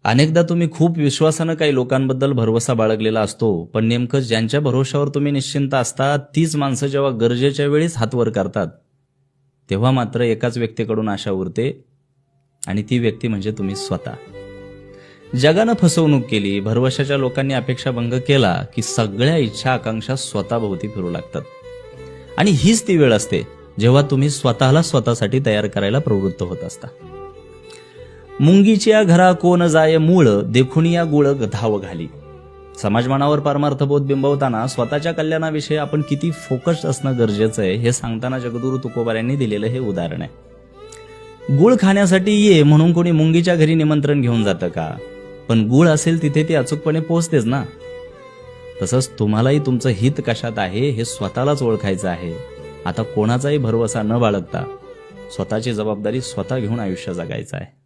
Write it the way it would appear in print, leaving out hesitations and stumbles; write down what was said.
अनेकदा तुम्ही खूप विश्वासानं काही लोकांबद्दल भरवसा बाळगलेला असतो, पण नेमकं ज्यांच्या भरोशावर तुम्ही निश्चिंत असता तीच माणसं जेव्हा गरजेच्या वेळीच हात वर करतात, तेव्हा मात्र एकाच व्यक्तीकडून आशा उरते आणि ती व्यक्ती म्हणजे तुम्ही स्वतः. जगानं फसवणूक केली, भरवशाच्या लोकांनी अपेक्षाभंग केला की सगळ्या इच्छा आकांक्षा स्वतःभोवती फिरू लागतात. आणि हीच ती वेळ असते जेव्हा तुम्ही स्वतःला स्वतःसाठी तयार करायला प्रवृत्त होत असता. मुंगीच्या घरा कोण जाय मूळ, देखुन या गुळ धाव घाली. समाजमानावर परमार्थबोध बिंबवताना स्वतःच्या कल्याणाविषयी आपण किती फोकस्ड असणं गरजेचं आहे हे सांगताना जगद्गुरू तुकोबार यांनी दिलेलं हे उदाहरण आहे. गुळ खाण्यासाठी ये म्हणून कोणी मुंगीच्या घरी निमंत्रण घेऊन जातं का? पण गुळ असेल तिथे ती अचूकपणे पोहोचतेच ना. तसंच तुम्हालाही तुमचं हित कशात आहे हे स्वतःलाच ओळखायचं आहे. आता कोणाचाही भरवसा न बाळगता स्वतःची जबाबदारी स्वतः घेऊन आयुष्य जगायचं आहे.